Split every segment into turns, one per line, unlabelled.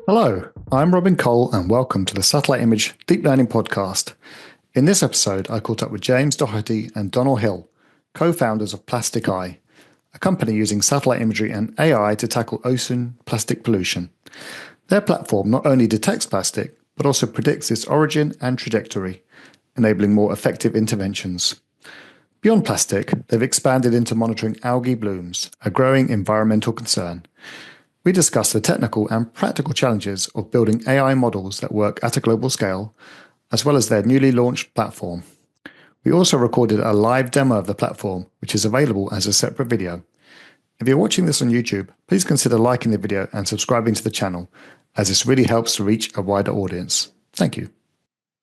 Hello, I'm Robin Cole, and welcome to the Satellite Image Deep Learning Podcast. In this episode, I caught up with James Doherty and Donal Hill, co-founders of Plastic Eye, a company using satellite imagery and AI to tackle ocean plastic pollution. Their platform not only detects plastic, but also predicts its origin and trajectory, enabling more effective interventions. Beyond plastic, they've expanded into monitoring algae blooms, a growing environmental concern. We discuss the technical and practical challenges of building AI models that work at a global scale, as well as their newly launched platform. We also recorded a live demo of the platform, which is available as a separate video. If you're watching this on YouTube, please consider liking the video and subscribing to the channel, as this really helps to reach a wider audience. Thank you.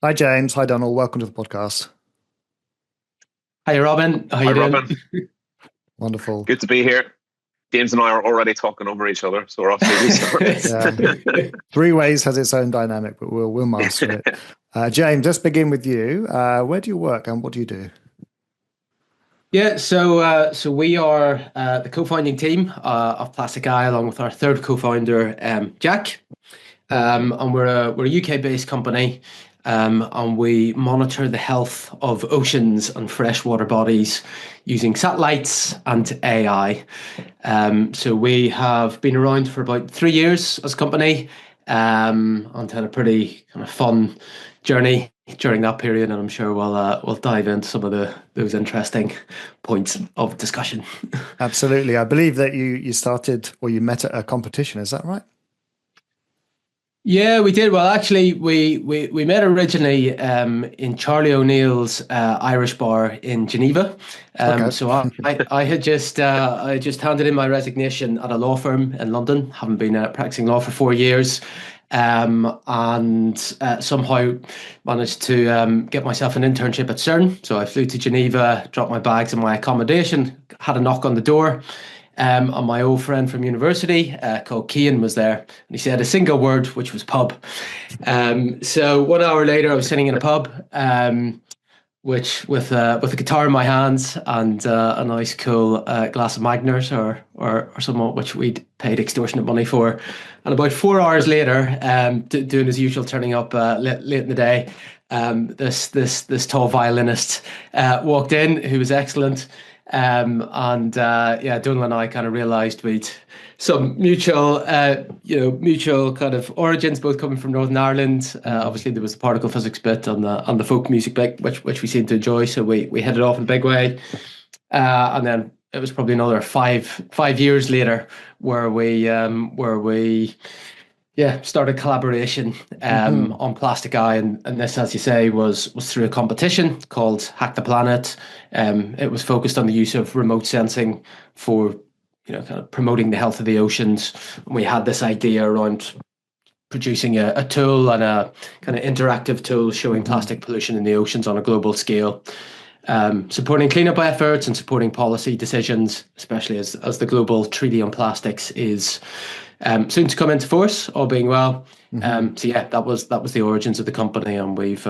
Hi, James. Hi, Donal. Welcome to the podcast.
Hi, Robin. How you doing?
Robin.
Wonderful.
Good to be here. James and I are already talking over each other, so we're off to a good start.
Three ways has its own dynamic, but we'll master it. James, let's begin with you. Where do you work and what do you do?
Yeah, so we are the co-founding team of Plastic Eye, along with our third co-founder, Jack. And we're a UK-based company, and we monitor the health of oceans and freshwater bodies using satellites and AI. So we have been around for about 3 years as a company, and had a pretty kind of fun journey during that period, and I'm sure we'll dive into some of those interesting points of discussion.
Absolutely. I believe that you started or you met at a competition. Is that right?
Yeah, we did. Well, actually, we met originally in Charlie O'Neill's Irish bar in Geneva.
Okay.
So I had just handed in my resignation at a law firm in London, having been practicing law for 4 years, and somehow managed to get myself an internship at CERN. So I flew to Geneva, dropped my bags in my accommodation, had a knock on the door. And my old friend from university called Cian was there, and he said a single word, which was pub. So 1 hour later, I was sitting in a pub, which with a guitar in my hands and a nice cool glass of Magners or somewhat, which we'd paid extortionate money for. And about 4 hours later, doing his usual, turning up late in the day, this tall violinist walked in, who was excellent. Donal and I kind of realized we'd some mutual kind of origins, both coming from Northern Ireland. Obviously there was the particle physics bit on the folk music bit, which we seemed to enjoy. So we hit it off in a big way. And then it was probably another five years later where we started collaboration on Plastic Eye, and this, as you say, was through a competition called Hack the Planet. It was focused on the use of remote sensing for, kind of promoting the health of the oceans. And we had this idea around producing a tool and a kind of interactive tool showing plastic pollution in the oceans on a global scale, supporting cleanup efforts and supporting policy decisions, especially as the global treaty on plastics is soon to come into force, all being well. That was the origins of the company, and we've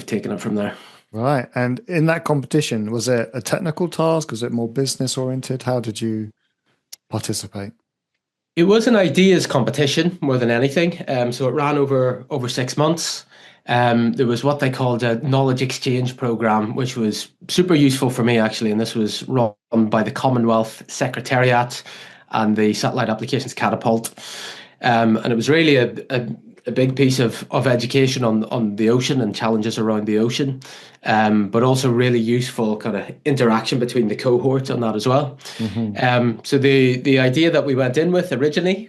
taken it from there.
Right. And in that competition, was it a technical task? Was it more business oriented? How did you participate?
It was an ideas competition more than anything. So it ran over 6 months. There was what they called a knowledge exchange program, which was super useful for me, actually. And this was run by the Commonwealth Secretariat and the Satellite Applications Catapult. And it was really a big piece of education on the ocean and challenges around the ocean, but also really useful kind of interaction between the cohort on that as well. So the idea that we went in with originally,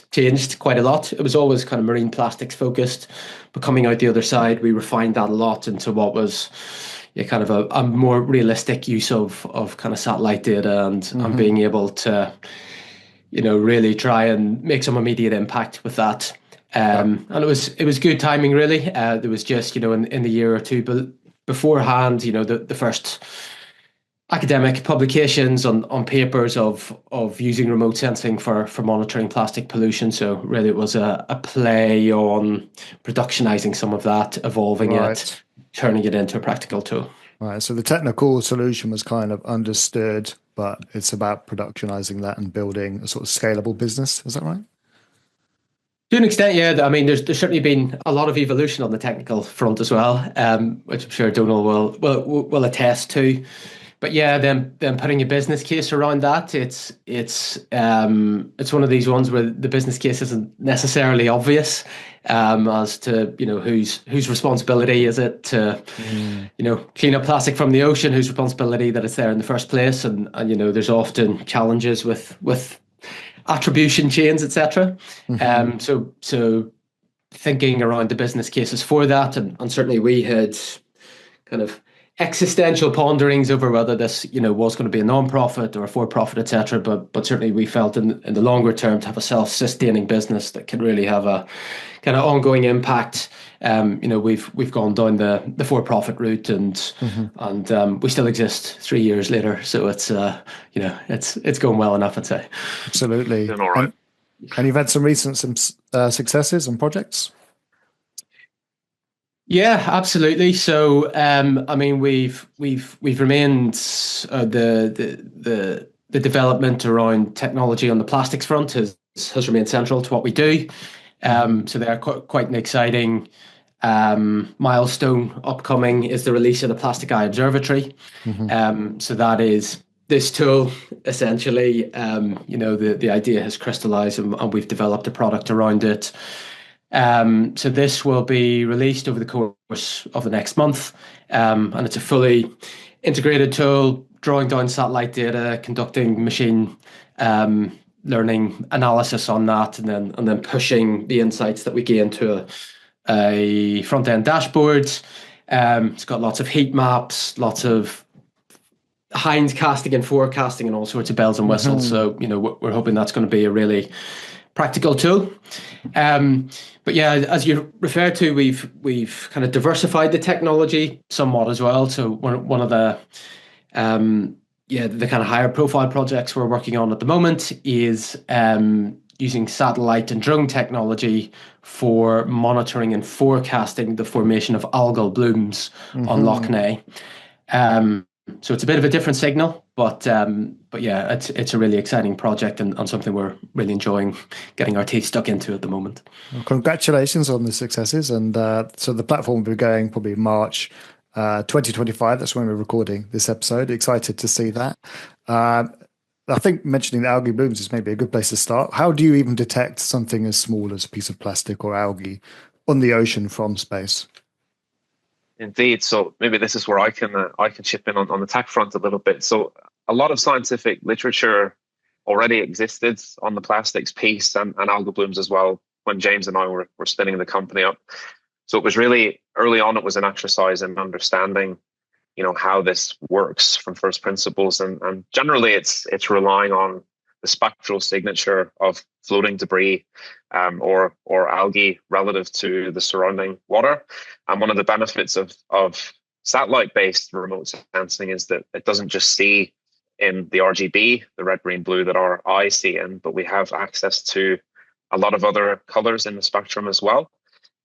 changed quite a lot. It was always kind of marine plastics focused, but coming out the other side, we refined that a lot into what was kind of a more realistic use of kind of satellite data and being able to, really try and make some immediate impact with that. And it was good timing, really. There was just, in the year or two beforehand, the first academic publications on papers of using remote sensing for monitoring plastic pollution. So really it was a play on productionizing some of that, evolving it, turning it into a practical tool.
Right. So the technical solution was kind of understood, but it's about productionizing that and building a sort of scalable business. Is that right?
To an extent, yeah. I mean, there's certainly been a lot of evolution on the technical front as well, which I'm sure Donal will attest to. But yeah, then putting a business case around that, it's one of these ones where the business case isn't necessarily obvious, as to whose responsibility is it to clean up plastic from the ocean, whose responsibility that it's there in the first place, and there's often challenges with attribution chains, etc. So thinking around the business cases for that, and certainly we had kind of existential ponderings over whether this was going to be a non-profit or a for-profit, etc. But certainly we felt in the longer term, to have a self-sustaining business that can really have a kind of ongoing impact. We've gone down the for-profit route, and we still exist 3 years later. So it's it's going well enough, I'd say.
Absolutely.
Doing all right.
And you've had some recent successes and projects.
Yeah, absolutely. So, I mean, we've remained the development around technology on the plastics front has remained central to what we do. So they're quite an exciting milestone upcoming is the release of the Plastic Eye Observatory. So that is this tool essentially. The idea has crystallized, and we've developed a product around it. So this will be released over the course of the next month, and it's a fully integrated tool, drawing down satellite data, conducting machine learning analysis on that, and then pushing the insights that we gain to a front end dashboard. It's got lots of heat maps, lots of Heinz casting and forecasting, and all sorts of bells and whistles. So we're hoping that's going to be a really practical tool. But yeah, as you referred to, we've kind of diversified the technology somewhat as well. So one of the kind of higher profile projects we're working on at the moment is using satellite and drone technology for monitoring and forecasting the formation of algal blooms on Lough Neagh. So it's a bit of a different signal, but yeah, it's a really exciting project and something we're really enjoying getting our teeth stuck into at the moment.
Well, congratulations on the successes. And so the platform will be going probably March 2025. That's when we're recording this episode. Excited to see that. I think mentioning the algae blooms is maybe a good place to start. How do you even detect something as small as a piece of plastic or algae on the ocean from space?
Indeed. So maybe this is where I can chip in on the tech front a little bit. So a lot of scientific literature already existed on the plastics piece and algal blooms as well when James and I were spinning the company up. So it was really early on, it was an exercise in understanding, how this works from first principles. And generally it's relying on the spectral signature of floating debris or algae relative to the surrounding water. And one of the benefits of satellite-based remote sensing is that it doesn't just see in the RGB, the red, green, blue that our eyes see in, but we have access to a lot of other colors in the spectrum as well.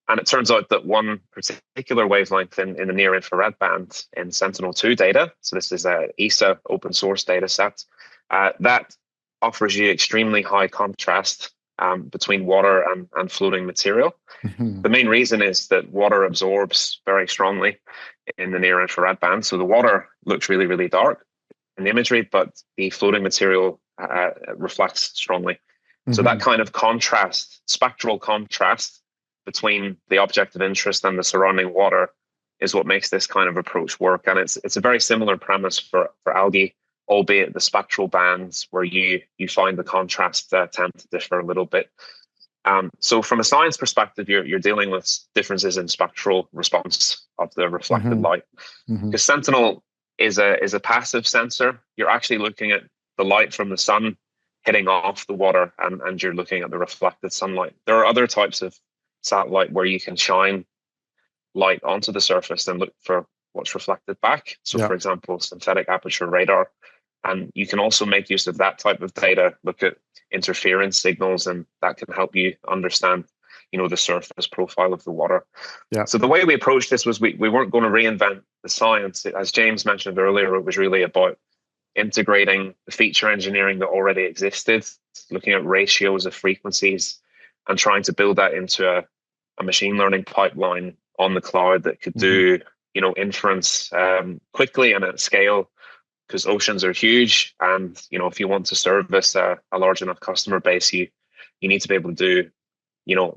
And it turns out that one particular wavelength in the near infrared band in Sentinel-2 data, so this is a ESA open source data set, that offers you extremely high contrast between water and floating material. The main reason is that water absorbs very strongly in the near infrared band. So the water looks really, really dark in the imagery, but the floating material reflects strongly. So that kind of contrast, spectral contrast between the object of interest and the surrounding water is what makes this kind of approach work. And it's a very similar premise for algae, albeit the spectral bands where you find the contrast tend to differ a little bit. So from a science perspective, you're dealing with differences in spectral response of the reflected light. Because Sentinel is a passive sensor. You're actually looking at the light from the sun hitting off the water, and you're looking at the reflected sunlight. There are other types of satellite where you can shine light onto the surface and look for what's reflected back. So for example, synthetic aperture radar. And you can also make use of that type of data, look at interference signals, and that can help you understand, the surface profile of the water. So the way we approached this was we weren't going to reinvent the science. As James mentioned earlier, it was really about integrating the feature engineering that already existed, looking at ratios of frequencies, and trying to build that into a machine learning pipeline on the cloud that could do, inference quickly and at scale, because oceans are huge. And, if you want to service a large enough customer base, you need to be able to do,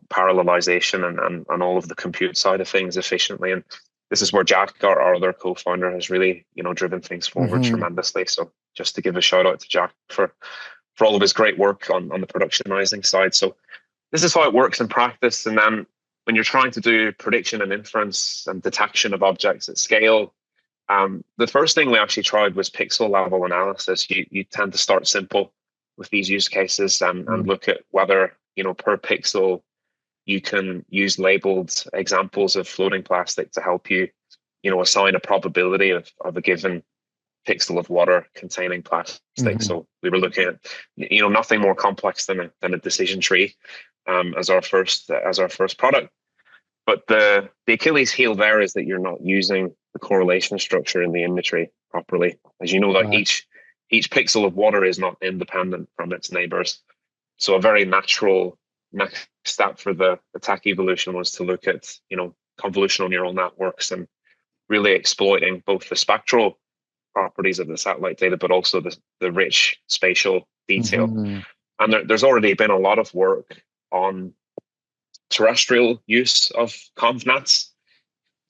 parallelization and all of the compute side of things efficiently. And this is where Jack, our other co-founder, has really, driven things forward tremendously. So just to give a shout out to Jack for all of his great work on the productionizing side. So this is how it works in practice. And then when you're trying to do prediction and inference and detection of objects at scale, the first thing we actually tried was pixel level analysis. You tend to start simple with these use cases and look at whether, per pixel, you can use labeled examples of floating plastic to help you, assign a probability of a given pixel of water containing plastic. So we were looking at, nothing more complex than a decision tree as our first product. But the Achilles heel there is that you're not using the correlation structure in the imagery properly. As you know, that each pixel of water is not independent from its neighbors. So a very natural next step for the tech evolution was to look at, convolutional neural networks and really exploiting both the spectral properties of the satellite data, but also the rich spatial detail. And there's already been a lot of work on terrestrial use of convnets.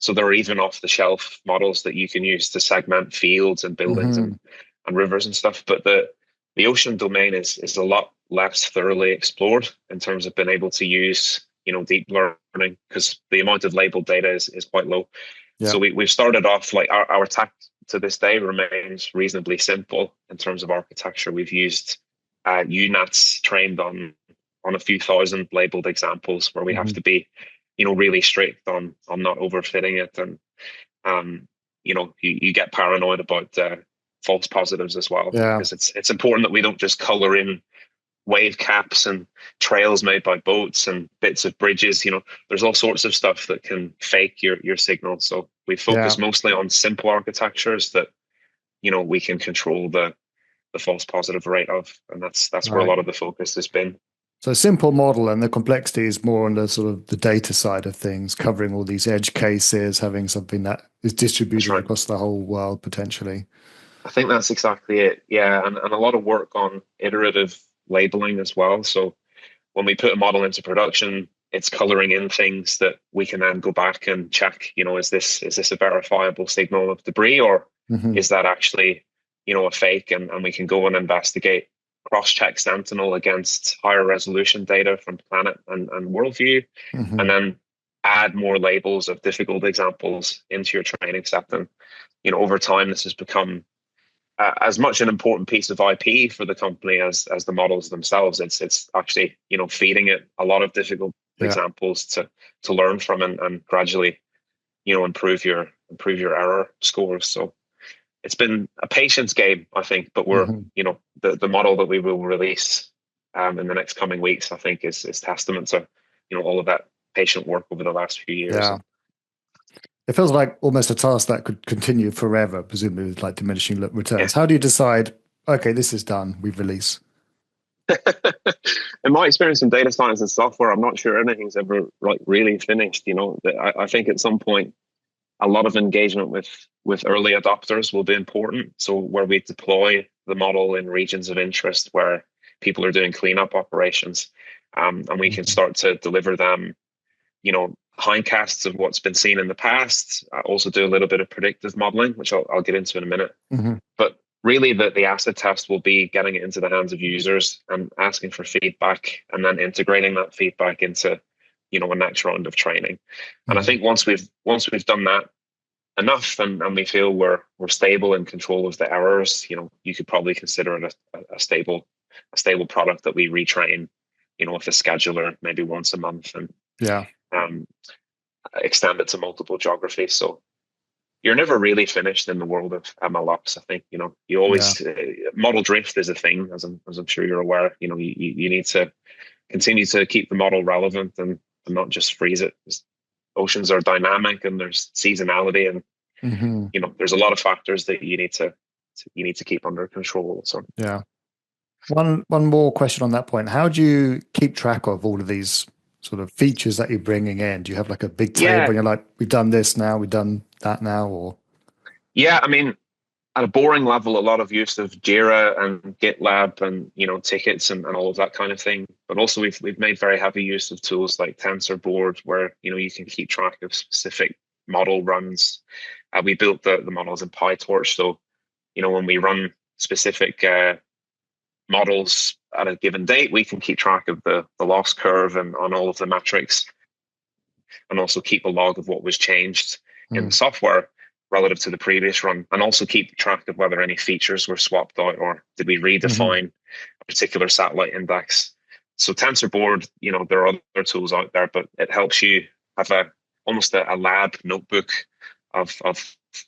So there are even off-the-shelf models that you can use to segment fields and buildings and rivers and stuff. But the ocean domain is a lot less thoroughly explored in terms of being able to use, deep learning, because the amount of labeled data is quite low. So we've started off, like our tech to this day remains reasonably simple in terms of architecture. We've used UNets trained on a few thousand labeled examples where we have to be, really strict on not overfitting it. And, you get paranoid about false positives as well, because it's important that we don't just color in wave caps and trails made by boats and bits of bridges. There's all sorts of stuff that can fake your signal. So we focus mostly on simple architectures that, we can control the false positive rate of, and that's where a lot of the focus has been.
So simple model, and the complexity is more on the sort of the data side of things, covering all these edge cases, having something that is distributed across the whole world potentially.
I think that's exactly it. Yeah, and a lot of work on iterative labeling as well. So when we put a model into production, it's coloring in things that we can then go back and check, is this a verifiable signal of debris, or is that actually, a fake? And we can go and investigate, cross-check Sentinel against higher resolution data from Planet and Worldview, and then add more labels of difficult examples into your training set. And, over time, this has become as much an important piece of IP for the company as the models themselves. It's actually, feeding it a lot of difficult examples to learn from and gradually, improve your error scores. So it's been a patience game, I think, but we're, the model that we will release in the next coming weeks, I think is testament to, all of that patient work over the last few years.
Yeah. It feels like almost a task that could continue forever, presumably with like diminishing returns. How do you decide, okay, this is done, we release?
In my experience in data science and software, I'm not sure anything's ever really finished. I think at some point, a lot of engagement with early adopters will be important. So where we deploy the model in regions of interest where people are doing cleanup operations, and we can start to deliver them, hindcasts of what's been seen in the past. I also do a little bit of predictive modeling, which I'll get into in a minute. But really the acid test will be getting it into the hands of users and asking for feedback, and then integrating that feedback into, a next round of training. And I think once we've done that enough and we feel we're stable in control of the errors, you could probably consider it a stable product that we retrain, with a scheduler maybe once a month, and extend it to multiple geographies. So you're never really finished in the world of MLOps. I think, you always, model drift is a thing, as I'm sure you're aware. You need to continue to keep the model relevant and not just freeze it. Oceans are dynamic and there's seasonality, and, there's a lot of factors that you need to keep under control. So,
One more question on that point. How do you keep track of all of these sort of features that you're bringing in? Do you have like a big table
Yeah,
and you're like, we've done this now, we've done that now, or?
yeah. I mean, at a boring level, a lot of use of Jira and GitLab and tickets and all of that kind of thing. But also we've made very heavy use of tools like TensorBoard, where you can keep track of specific model runs. We built the models in PyTorch, so when we run specific models at a given date, we can keep track of the loss curve and on all of the metrics, and also keep a log of what was changed in the software relative to the previous run, and also keep track of whether any features were swapped out or did we redefine a particular satellite index. So TensorBoard, there are other tools out there, but it helps you have almost a lab notebook of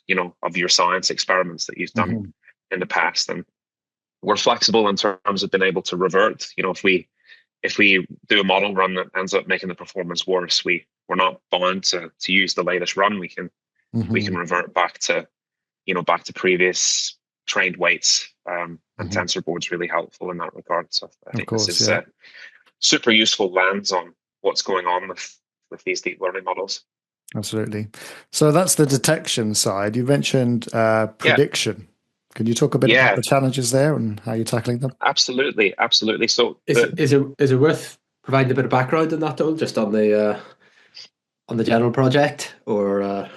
your science experiments that you've done in the past. And we're flexible in terms of being able to revert. If we do a model run that ends up making the performance worse, we're not bound to use the latest run. We can revert back to previous trained weights. And TensorBoard's really helpful in that regard. So I think this is a super useful lens on what's going on with these deep learning models.
Absolutely. So that's the detection side. You mentioned prediction. Yeah. Can you talk a bit about the challenges there and how you're tackling them?
Absolutely. So
is it worth providing a bit of background on that, though, just on the general project, or?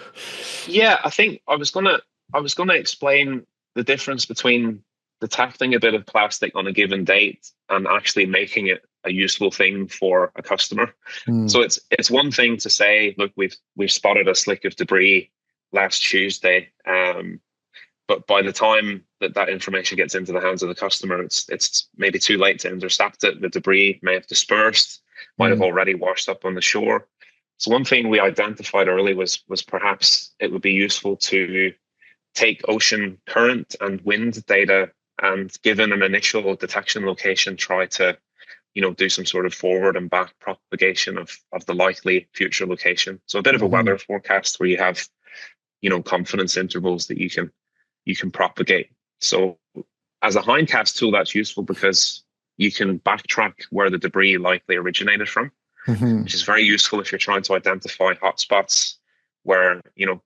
Yeah, I think I was gonna explain the difference between detecting a bit of plastic on a given date and actually making it a useful thing for a customer. So it's one thing to say, look, we've spotted a slick of debris last Tuesday, but by the time that information gets into the hands of the customer, it's maybe too late to intercept it. The debris may have dispersed, might have already washed up on the shore. So one thing we identified early was perhaps it would be useful to take ocean current and wind data, and given an initial detection location, try to do some sort of forward and back propagation of the likely future location. So a bit of a weather forecast where you have confidence intervals that you can propagate. So as a hindcast tool, that's useful because you can backtrack where the debris likely originated from, which is very useful if you're trying to identify hotspots where,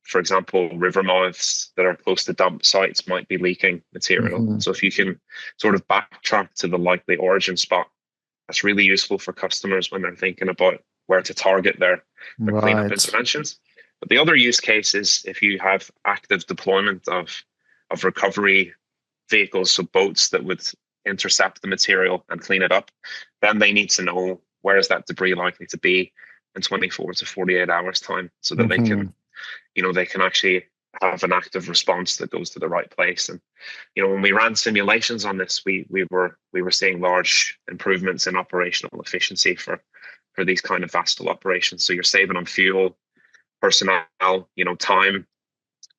for example, river mouths that are close to dump sites might be leaking material. So if you can sort of backtrack to the likely origin spot, that's really useful for customers when they're thinking about where to target their cleanup interventions. But the other use case is if you have active deployment of recovery vehicles, so boats that would intercept the material and clean it up, then they need to know where is that debris likely to be in 24 to 48 hours time, so that they can actually have an active response that goes to the right place. And when we ran simulations on this, we were seeing large improvements in operational efficiency for these kind of vessel operations. So you're saving on fuel, personnel, time,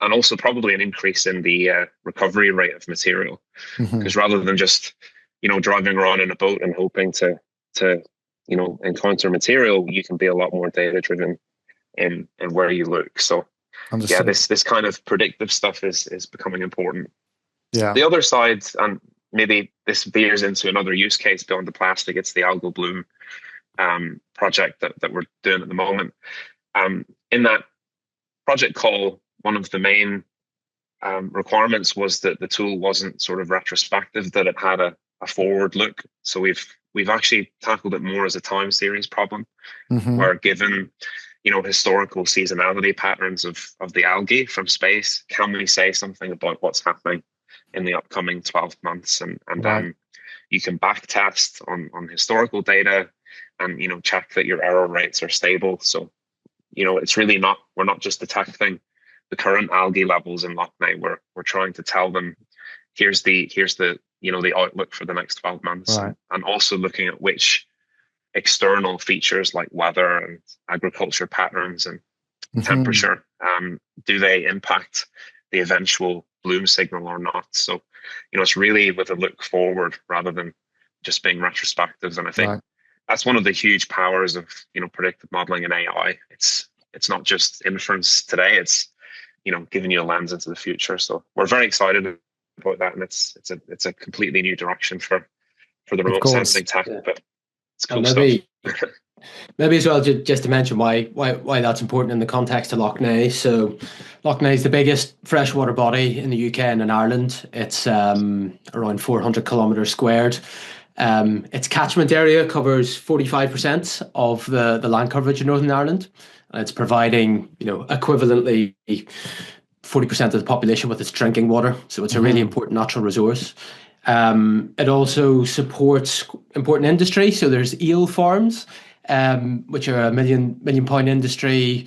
and also probably an increase in the recovery rate of material. Because rather than just driving around in a boat and hoping to encounter material, you can be a lot more data driven in where you look. So understood. Yeah, this kind of predictive stuff is becoming important. Yeah. The other side, and maybe this veers into another use case beyond the plastic, it's the algal bloom project that we're doing at the moment. In that project call, one of the main requirements was that the tool wasn't sort of retrospective, that it had a forward look. So we've actually tackled it more as a time series problem, where given historical seasonality patterns of the algae from space, can we say something about what's happening in the upcoming 12 months? And then you can back test on historical data and check that your error rates are stable. So it's really we're not just detecting the current algae levels in Loch Ness. We're trying to tell them here's the the outlook for the next 12 months, and also looking at which external features like weather and agriculture patterns and temperature do they impact the eventual bloom signal or not. So it's really with a look forward rather than just being retrospective. And I think that's one of the huge powers of predictive modeling and AI. It's not just inference today, it's giving you a lens into the future. So we're very excited about that, and it's a completely new direction for for the
Of
remote
course.
sensing tech.
Yeah.
But it's cool
And
stuff.
maybe as well, just to mention why that's important in the context of Lough Neagh. So, Lough Neagh is the biggest freshwater body in the UK and in Ireland. It's around 400 kilometres squared. Its catchment area covers 45% of the land coverage in Northern Ireland, and it's providing, equivalently 40% of the population with its drinking water. So it's a really important natural resource. It also supports important industry. So there's eel farms, which are a million pound industry.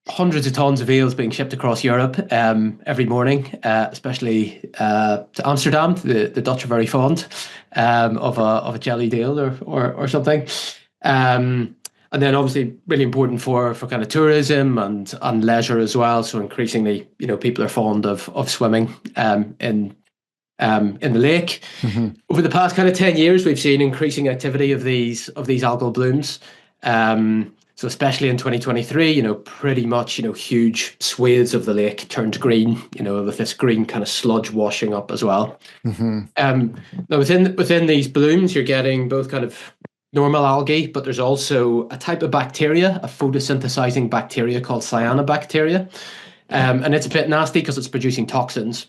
Hundreds of tons of eels being shipped across Europe every morning, especially to Amsterdam. The Dutch are very fond of a jellied eel or something. And then obviously really important for kind of tourism and leisure as well. So increasingly, people are fond of swimming in the lake. Over the past kind of 10 years, we've seen increasing activity of these algal blooms. So especially in 2023, pretty much, huge swathes of the lake turned green, with this green kind of sludge washing up as well. Now within these blooms, you're getting both kind of normal algae, but there's also a type of bacteria, a photosynthesizing bacteria called cyanobacteria. And it's a bit nasty because it's producing toxins.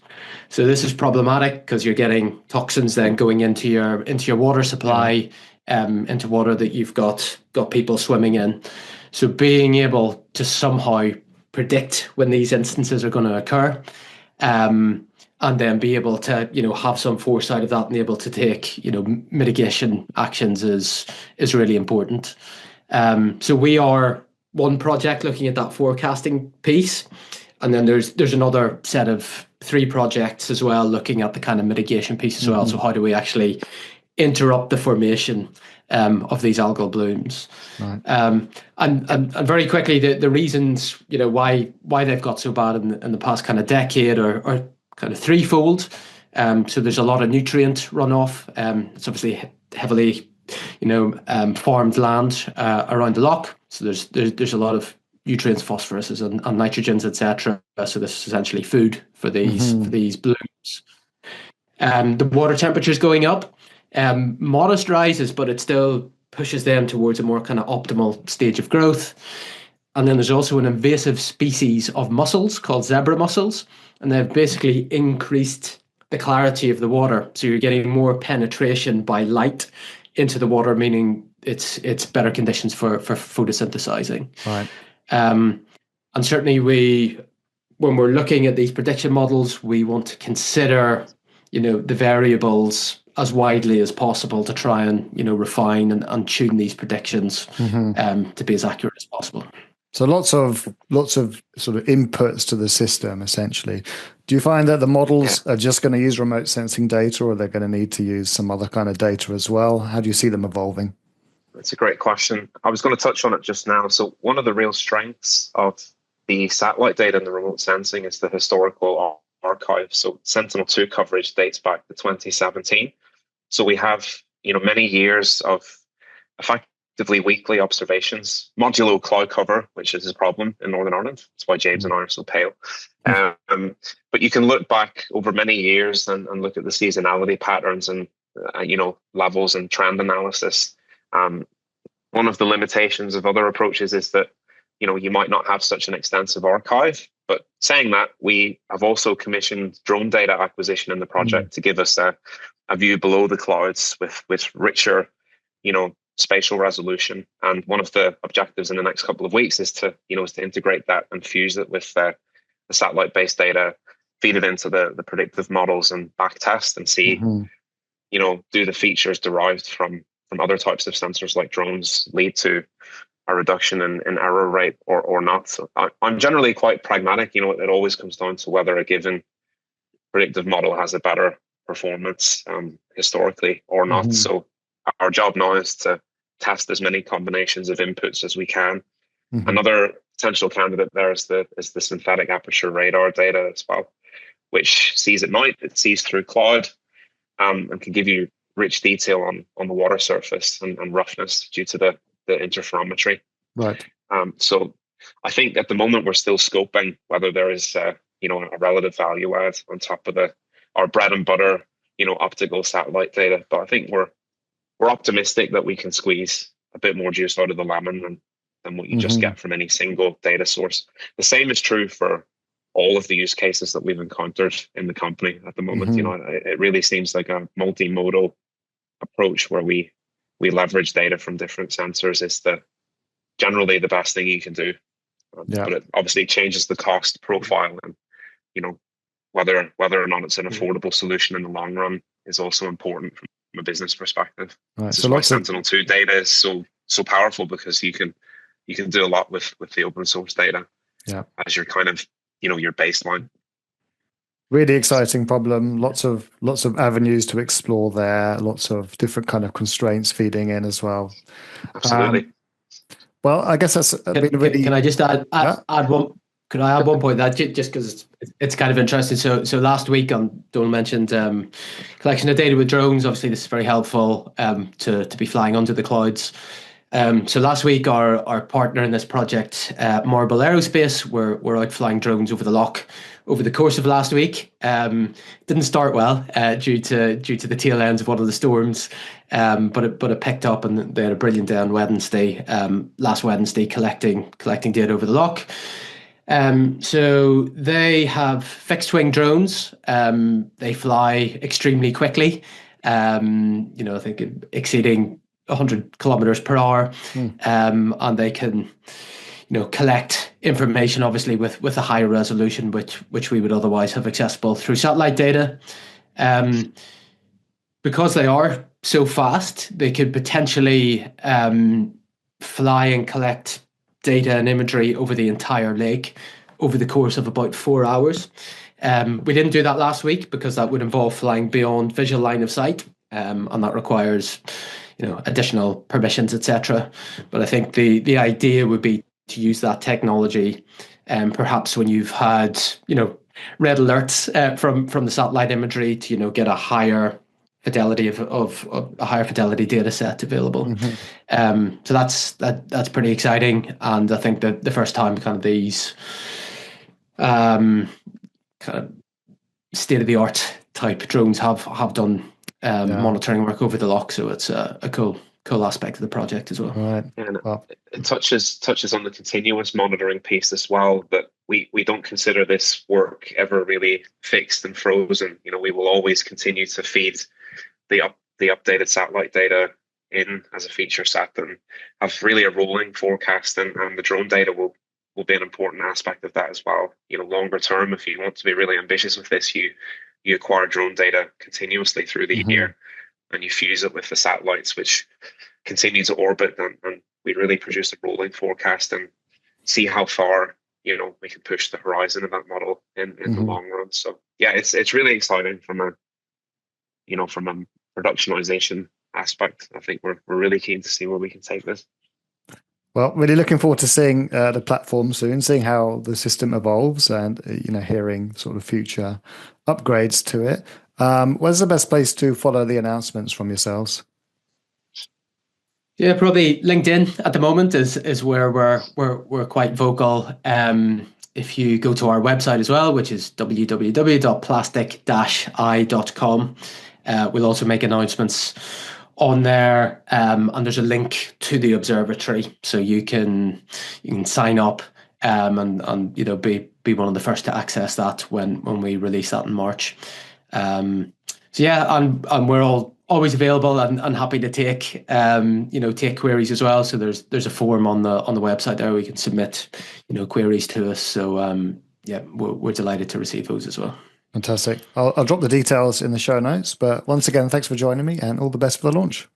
So this is problematic because you're getting toxins then going into your water supply, into water that you've got people swimming in. So being able to somehow predict when these instances are going to occur, and then be able to have some foresight of that and able to take mitigation actions is really important. So we are one project looking at that forecasting piece. And then there's another set of 3 projects as well, looking at the kind of mitigation piece as well. So how do we actually interrupt the formation of these algal blooms?
Right.
And very quickly, the reasons why they've got so bad in the past kind of decade are kind of threefold. So there's a lot of nutrient runoff. It's obviously heavily farmed land around the loch. So there's a lot of nutrients, phosphoruses and nitrogens, etc. So this is essentially food for these blooms. The water temperature is going up. Modest rises, but it still pushes them towards a more kind of optimal stage of growth. And then there's also an invasive species of mussels called zebra mussels, and they've basically increased the clarity of the water. So you're getting more penetration by light into the water, meaning it's better conditions for photosynthesizing.
Right.
And certainly when we're looking at these prediction models, we want to consider, the variables as widely as possible to try and, refine and tune these predictions to be as accurate as possible.
So lots of sort of inputs to the system, essentially. Do you find that the models are just going to use remote sensing data, or they're going to need to use some other kind of data as well? How do you see them evolving?
That's a great question. I was going to touch on it just now. So one of the real strengths of the satellite data and the remote sensing is the historical archive. So Sentinel-2 coverage dates back to 2017. So we have, many years of effectively weekly observations, modulo cloud cover, which is a problem in Northern Ireland. That's why James and I are so pale. But you can look back over many years and look at the seasonality patterns and, levels and trend analysis. One of the limitations of other approaches is that, you might not have such an extensive archive. But saying that, we have also commissioned drone data acquisition in the project to give us a view below the clouds with richer, spatial resolution. And one of the objectives in the next couple of weeks is to integrate that and fuse it with the satellite-based data, feed it into the predictive models and back test and see, do the features derived from other types of sensors like drones lead to a reduction in error rate or not. So I'm generally quite pragmatic. It always comes down to whether a given predictive model has a better performance historically or not. So our job now is to test as many combinations of inputs as we can. Another potential candidate there is the synthetic aperture radar data as well, which sees at night, it sees through cloud, and can give you rich detail on the water surface and roughness due to the interferometry.
Right.
So I think at the moment we're still scoping whether there is a relative value add on top of our bread and butter optical satellite data. But I think we're we're optimistic that we can squeeze a bit more juice out of the lemon than what you just get from any single data source. The same is true for all of the use cases that we've encountered in the company at the moment. It really seems like a multimodal approach where we leverage data from different sensors is generally the best thing you can do. But it obviously changes the cost profile, and whether or not it's an affordable solution in the long run is also important from a business perspective.
Right.
This is why Sentinel-2 data is so powerful, because you can do a lot with the open source data as your kind of your baseline.
Really exciting problem. Lots of avenues to explore there. Lots of different kind of constraints feeding in as well.
Absolutely.
Well, I guess that's been really.
Can I just add one? Could I add one point that just because it's kind of interesting? So last week, Donal mentioned collection of data with drones. Obviously, this is very helpful to be flying under the clouds. So last week, our partner in this project, Marble Aerospace, were out flying drones over the loch over the course of last week. Didn't start well due to the tail ends of one of the storms, but it picked up, and they had a brilliant day on Wednesday, last Wednesday, collecting data over the loch. So they have fixed wing drones. They fly extremely quickly. I think exceeding 100 kilometers per hour, and they can, collect information obviously with a higher resolution, which we would otherwise have accessible through satellite data. Because they are so fast, they could potentially fly and collect data and imagery over the entire lake over the course of about 4 hours. We didn't do that last week because that would involve flying beyond visual line of sight, and that requires additional permissions, etc. But I think the idea would be to use that technology, perhaps when you've had red alerts from the satellite imagery to get a higher fidelity of a higher fidelity data set available. So that's pretty exciting, and I think that the first time kind of these kind of state of the art type drones have done monitoring work over the loch, so it's a cool aspect of the project as well.
Right.
And it touches on the continuous monitoring piece as well, that we don't consider this work ever really fixed and frozen. We will always continue to feed the updated satellite data in as a feature set, and have really a rolling forecast, and the drone data will be an important aspect of that as well. Longer term, if you want to be really ambitious with this, you acquire drone data continuously through the year, and you fuse it with the satellites which continue to orbit, and we really produce a rolling forecast and see how far we can push the horizon of that model in the long run. So yeah, it's really exciting from a productionization aspect. I think we're really keen to see where we can take this.
Well, really looking forward to seeing the platform soon, seeing how the system evolves, and hearing sort of future upgrades to it. Where's the best place to follow the announcements from yourselves?
Yeah, probably LinkedIn at the moment is where we're quite vocal. If you go to our website as well, which is www.plastic-i.com, we'll also make announcements on there, and there's a link to the observatory, so you can sign up and be one of the first to access that when we release that in March. So yeah, and we're always available and happy to take queries as well. So there's a form on the website there where you can submit queries to us. So yeah, we're delighted to receive those as well.
Fantastic. I'll drop the details in the show notes, but once again, thanks for joining me, and all the best for the launch.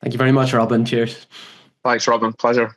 Thank you very much, Robin. Cheers.
Thanks, Robin. Pleasure.